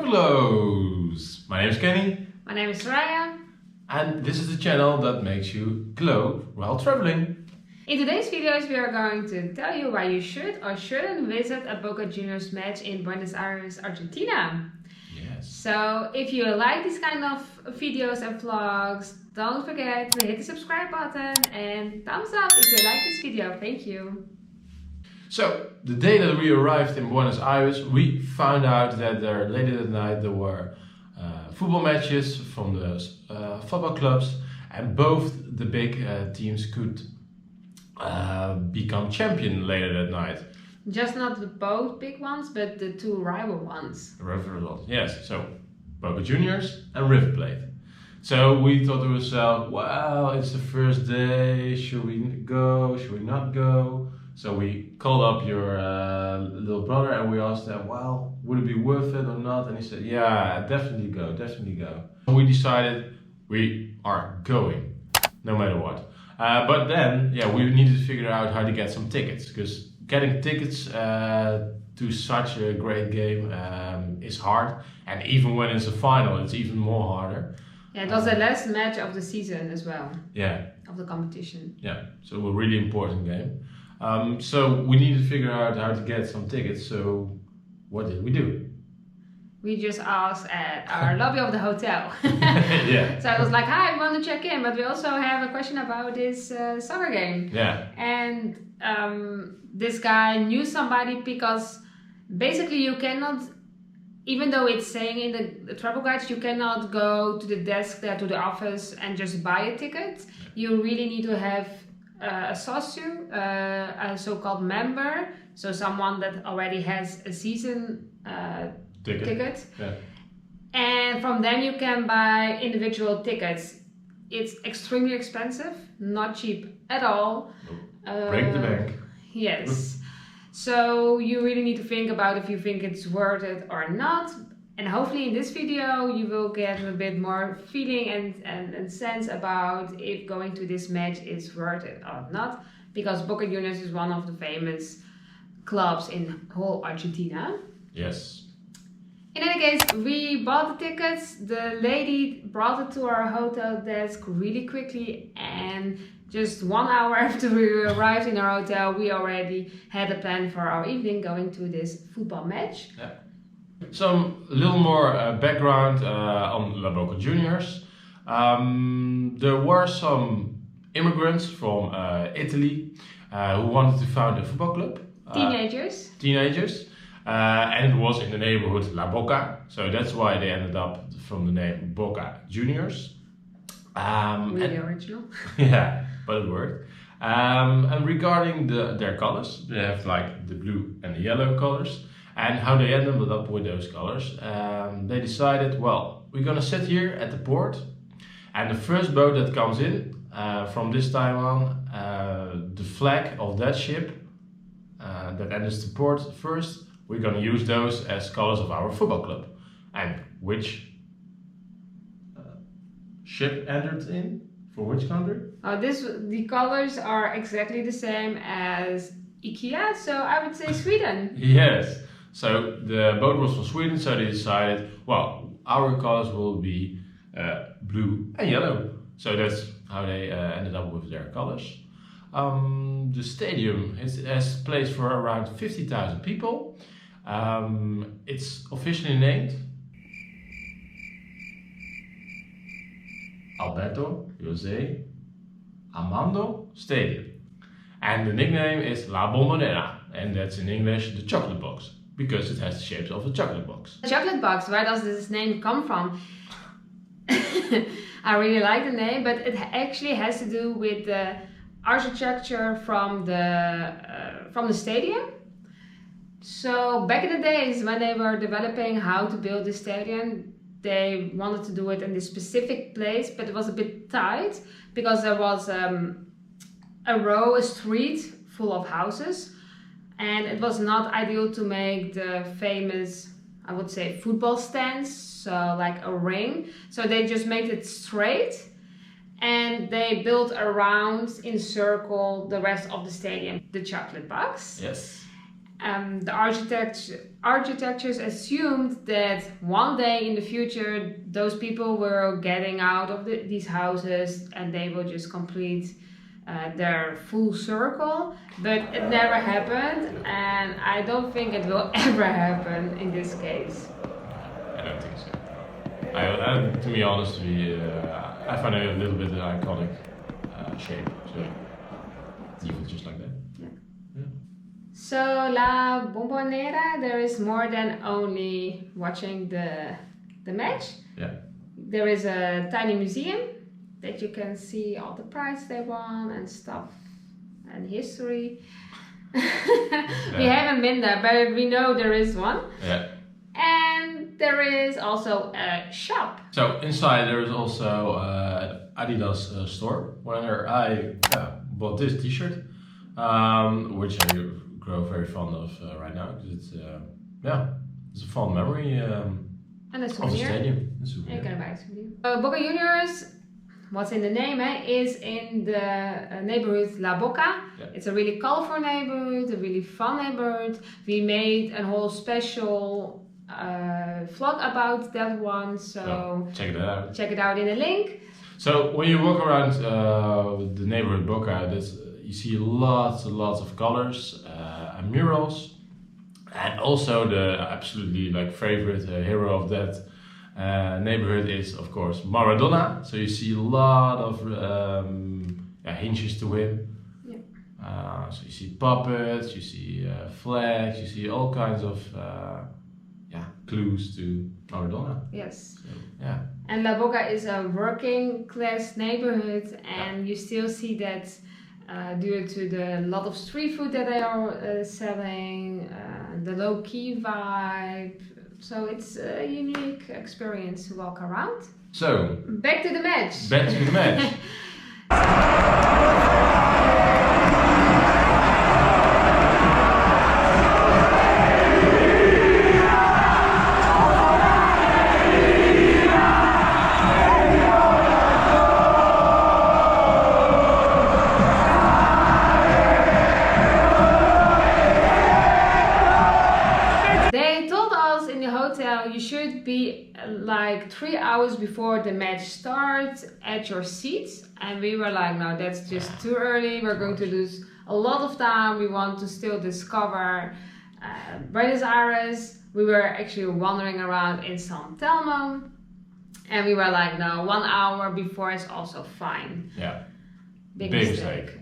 glows! My name is Kenny. My name is Soraya. And this is the channel that makes you glow while traveling. In today's videos we are going to tell you why you should or shouldn't visit a Boca Juniors match in Buenos Aires, Argentina. Yes. So if you like these kind of videos and vlogs, don't forget to hit the subscribe button and thumbs up if you like this video. Thank you. So, the day that we arrived in Buenos Aires, we found out that there later that night there were football matches from the football clubs, and both the big teams could become champion later that night. Just not the both big ones, but the two rival ones. Yes. So, Boca Juniors and River Plate. So we thought to ourselves, well, it's the first day, should we go, should we not go? So we called up your little brother and we asked him, well, would it be worth it or not? And he said, yeah, definitely go. We decided we are going, no matter what. But then, yeah, we needed to figure out how to get some tickets, because getting tickets to such a great game is hard. And even when it's a final, it's even more harder. Yeah, it was the last match of the season as well. Yeah. Of the competition. Yeah, so a really important game. So we needed to figure out how to get some tickets. So what did we do? We just asked at our lobby of the hotel. Yeah. So I was like, hi, we want to check in, but we also have a question about this soccer game. Yeah. And this guy knew somebody, because basically you cannot, even though it's saying in the travel guides, you cannot go to the desk there, to the office and just buy a ticket. You really need to have a socio, a so-called member, so someone that already has a season ticket. Yeah. And from them you can buy individual tickets. It's extremely expensive, not cheap at all. Break the bank. Yes. So you really need to think about if you think it's worth it or not. And hopefully in this video you will get a bit more feeling and sense about if going to this match is worth it or not. Because Boca Juniors is one of the famous clubs in whole Argentina. Yes. In any case, we bought the tickets. The lady brought it to our hotel desk really quickly, and just 1 hour after we arrived in our hotel, we already had a plan for our evening going to this football match. Yeah. Some little more background on La Boca Juniors. There were some immigrants from Italy who wanted to found a football club. Teenagers. And it was in the neighborhood La Boca, so that's why they ended up from the name Boca Juniors. Really original. Yeah, but it worked. And regarding their colors, they have like the blue and the yellow colors. And how they ended up with those colors, they decided, well, we're gonna sit here at the port, and the first boat that comes in, from this time on, the flag of that ship that enters the port first, we're gonna use those as colors of our football club. And which ship entered in? For which country? The colors are exactly the same as IKEA, so I would say Sweden. Yes. So the boat was from Sweden, so they decided, well, our colors will be blue and yellow. So that's how they ended up with their colors. The stadium has place for around 50,000 people. It's officially named Alberto José Armando Stadium. And the nickname is La Bombonera, and that's in English the chocolate box, because it has the shapes of a chocolate box. The chocolate box, where does this name come from? I really like the name, but it actually has to do with the architecture from the stadium. So back in the days when they were developing how to build the stadium, they wanted to do it in this specific place, but it was a bit tight because there was a street full of houses, and it was not ideal to make the famous, I would say, football stands, so like a ring. So they just made it straight, and they built around in circle the rest of the stadium, the chocolate box. Yes. The architects assumed that one day in the future those people were getting out of these houses and they will just complete their full circle, but it never happened, and I don't think it will ever happen in this case. I don't think so. To be honest, I find it a little bit an iconic shape, so leave it just like that. So La Bombonera, there is more than only watching the match. Yeah. There is a tiny museum that you can see all the prizes they won and stuff and history. We haven't been there, but we know there is one. Yeah. And there is also a shop. So inside there is also Adidas Store, where I bought this T-shirt, which I grow very fond of right now because it's a fond memory and a of the souvenir. stadium. You can buy a souvenir. Boca Juniors, what's in the name, is in the neighborhood La Boca. Yeah. It's a really colorful neighborhood, a really fun neighborhood. We made a whole special vlog about that one, so check it out. Check it out in the link. So when you walk around the neighborhood Boca, you see lots and lots of colors and murals, and also the absolutely favorite hero of that neighborhood is of course Maradona. So you see a lot of hinges to him. Yeah. So you see puppets, you see flags, you see all kinds of clues to Maradona. Yes. So, yeah. And La Boca is a working class neighborhood, and you still see that due to the lot of street food that they are selling, the low key vibe. So it's a unique experience to walk around. So back to the match. Back to the match. You should be 3 hours before the match starts at your seats, and we were like, no, that's just too early, we're going to lose a lot of time, we want to still discover Buenos Aires. We were actually wandering around in Telmo, and we were like, no, 1 hour before is also fine. Yeah. Big mistake.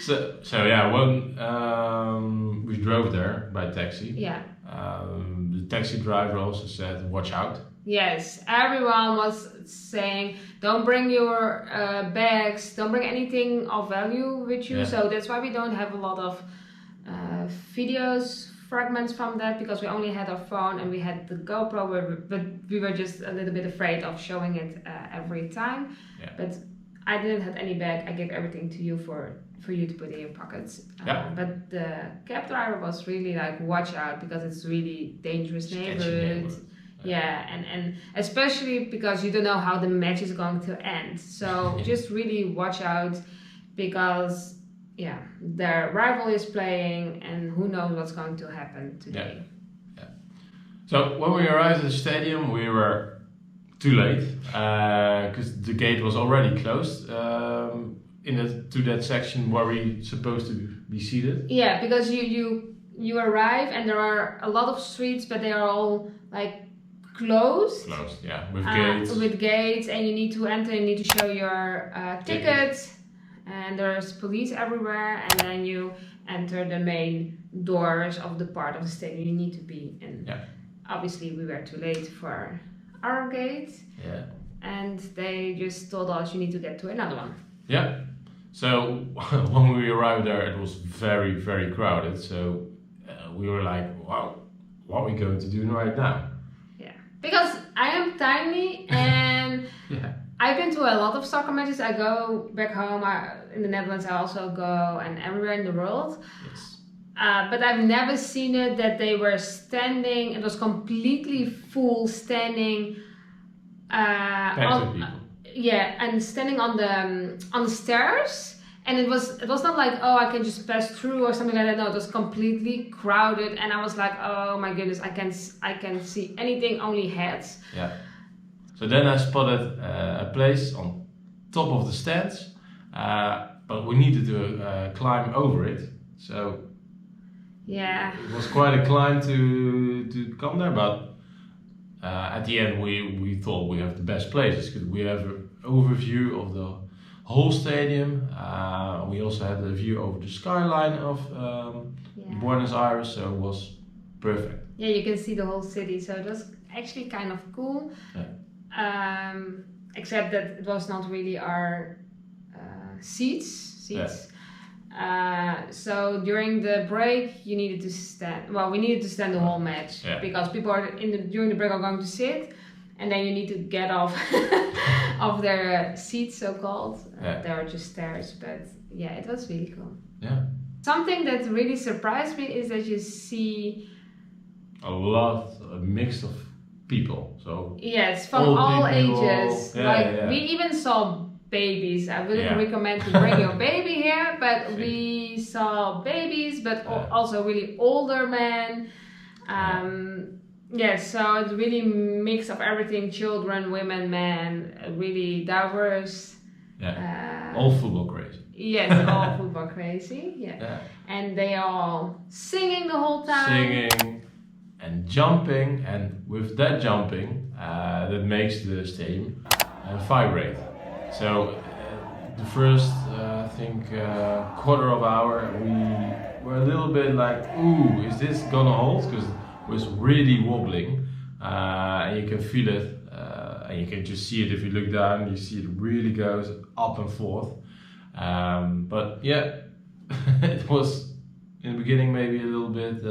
So yeah, when we drove there by taxi. Yeah. The taxi driver also said, watch out. Yes, everyone was saying, don't bring your bags, don't bring anything of value with you. Yeah. So that's why we don't have a lot of videos, fragments from that, because we only had our phone and we had the GoPro, but we were just a little bit afraid of showing it every time. Yeah. But I didn't have any bag, I gave everything to you for you to put in your pockets. Yeah. But the cab driver was really like, watch out, because it's really dangerous neighborhood. Yeah, and especially because you don't know how the match is going to end. So just really watch out, because their rival is playing and who knows what's going to happen today. Yeah. So when we arrived at the stadium, we were too late because the gate was already closed to that section where we supposed to be seated. Yeah, because you arrive and there are a lot of streets, but they are all closed. Closed, yeah, with gates. With gates, and you need to enter. You need to show your ticket, and there's police everywhere. And then you enter the main doors of the part of the stadium you need to be in. Yeah. Obviously, we were too late for our gate. Yeah. And they just told us you need to get to another one. Yeah. So when we arrived there, it was very, very crowded. So we were like, wow, what are we going to do right now? Yeah. Because I am tiny and I've been to a lot of soccer matches. I go back home in the Netherlands. I also go and everywhere in the world. Yes. But I've never seen it that they were standing. It was completely full standing. Packed with people. Yeah, and standing on the stairs, And it was not like, oh, I can just pass through or something like that. No, it was completely crowded, and I was like, oh my goodness, I can't see anything, only heads. Yeah. So then I spotted a place on top of the stands, but we needed to climb over it. So yeah, it was quite a climb to come there, but at the end we thought we have the best places because we have an overview of the whole stadium. We also had a view over the skyline of Buenos Aires, so it was perfect. Yeah, you can see the whole city, so it was actually kind of cool. Yeah. Except that it was not really our seats. Yeah. So during the break, you needed to stand. Well, we needed to stand the whole match because people are during the break are going to sit, and then you need to get off of their seats, so called. There are just stairs, but yeah, it was really cool. Yeah. Something that really surprised me is that you see a mix of people. So yes, from all people, ages. We even saw babies. I wouldn't recommend to bring your baby here, but we saw babies, but also really older men. So it's really mix of everything: children, women, men. Really diverse. All football crazy. Yes, all football crazy. Yeah. And they are all singing the whole time. Singing and jumping, and with that jumping, that makes the stadium vibrate. So the first, I think, quarter of hour, we were a little bit like, ooh, is this gonna hold? Because it was really wobbling, and you can feel it, and you can just see it if you look down. You see it really goes up and forth. But yeah, it was in the beginning maybe a little bit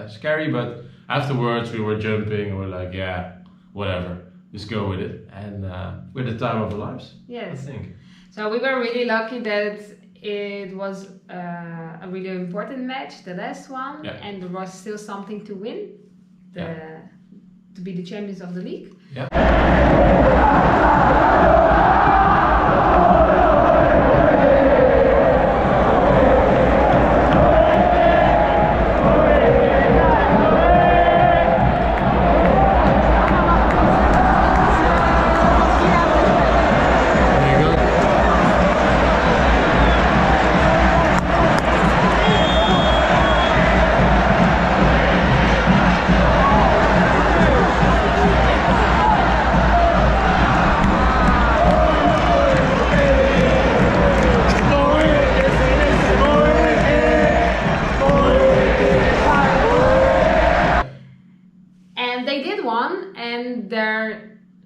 scary, but afterwards we were jumping and we're like, yeah, whatever, just go with it, and we had the time of our lives. Yes, I think. So we were really lucky that it was a really important match, the last one, and there was still something to win, to be the champions of the league.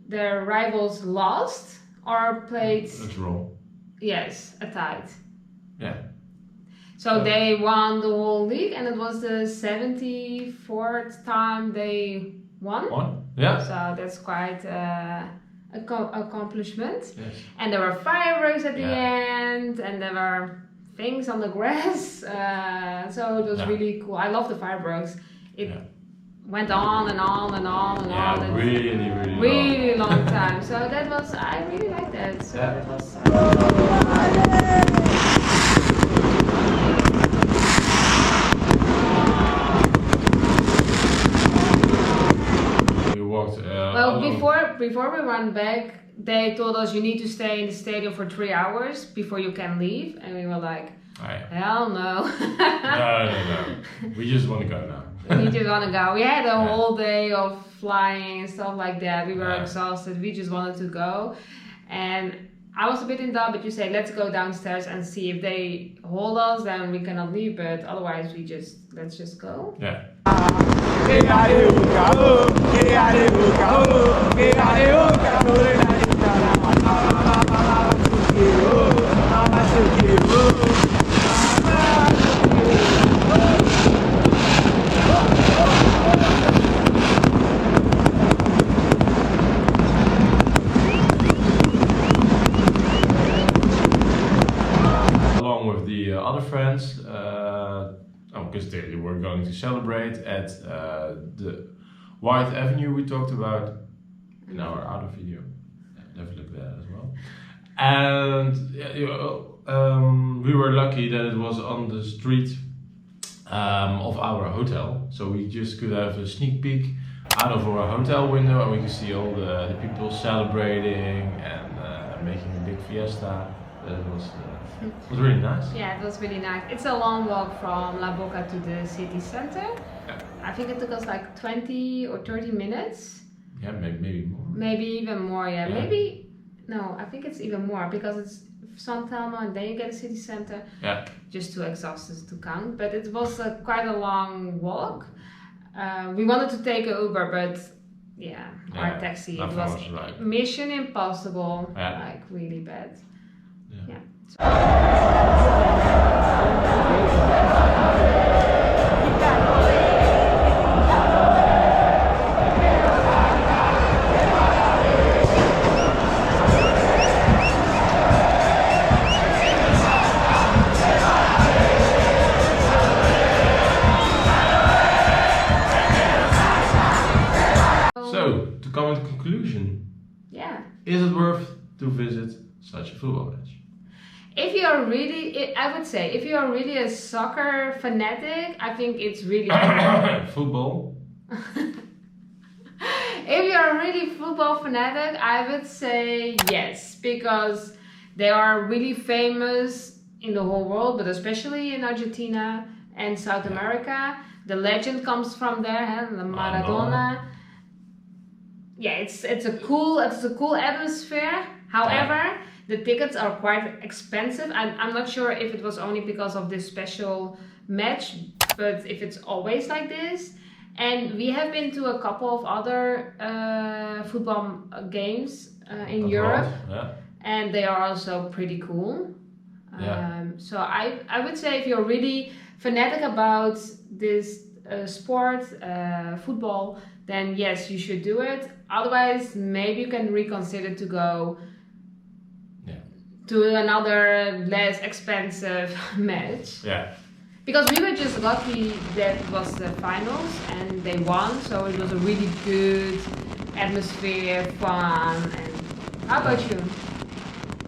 Their rivals lost or played a draw. Yes, a tie. Yeah. So they won the whole league, and it was the 74th time they won. Yeah. So that's quite accomplishment. Yes. And there were fireworks at the end, and there were things on the grass. So it was really cool. I love the fireworks. It went on and on and on and on. And really long time. So that was, I really liked that. So that was. We walked. Well, before we went back, they told us you need to stay in the stadium for 3 hours before you can leave, and we were like, hell no. No. We just want to go now. We just want to go. We had a whole day of flying and stuff like that. We were exhausted. We just wanted to go. And I was a bit in doubt, but you say, let's go downstairs and see if they hold us, then we cannot leave. But otherwise, let's just go. Yeah. Other friends, because they were going to celebrate at the White Avenue we talked about in our other video. Have a look at that as well. And we were lucky that it was on the street of our hotel, so we just could have a sneak peek out of our hotel window, and we could see all the people celebrating and making a big fiesta. It was really nice. Yeah, it was really nice. It's a long walk from La Boca to the city center. Yeah. I think it took us like 20 or 30 minutes. Yeah, maybe more. Maybe even more, yeah. Yeah. Maybe, no, I think it's even more because it's San Telmo and then you get a city center. Yeah. Just too exhausted to count, but it was quite a long walk. We wanted to take an Uber, but our taxi, it was right. mission impossible, Yeah. like really bad. Yeah. So, to come to conclusion, is it worth to visit such a football match? If you are really, I would say, if you are really a soccer fanatic, I think it's really Football? If you are really football fanatic, I would say yes, because they are really famous in the whole world, but especially in Argentina and South America. The legend comes from there, the Maradona. Yeah, it's a cool atmosphere. However, the tickets are quite expensive. I'm not sure if it was only because of this special match, but if it's always like this. And we have been to a couple of other football games in Europe, and they are also pretty cool. So I would say if you're really fanatic about this sport, football, then yes, you should do it. Otherwise, maybe you can reconsider to go to another less expensive match. Yeah. Because we were just lucky that it was the finals and they won, so it was a really good atmosphere, fun. And how about you?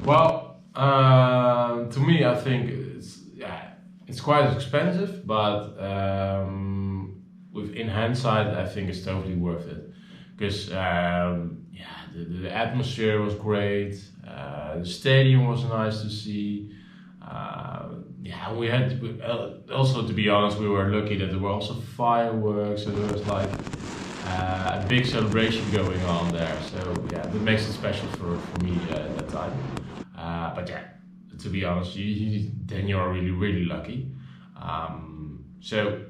Well, to me, I think it's quite expensive, but in hindsight, I think it's totally worth it because the atmosphere was great. The stadium was nice to see. We had also, to be honest, we were lucky that there were also fireworks, so there was like a big celebration going on there. So that makes it special for me at that time. But to be honest, then you're really, really lucky. So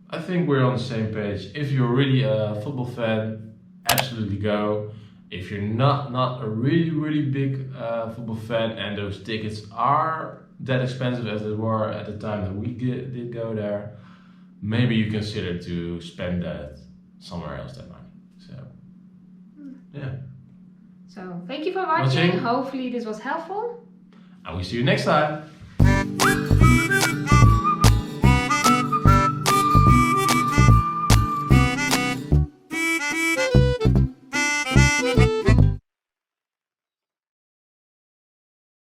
I think we're on the same page. If you're really a football fan, absolutely go. If you're not a really, really big football fan and those tickets are that expensive as they were at the time that we did go there, maybe you consider to spend that somewhere else, that money. So, So, thank you for watching. Hopefully this was helpful. And we see you next time.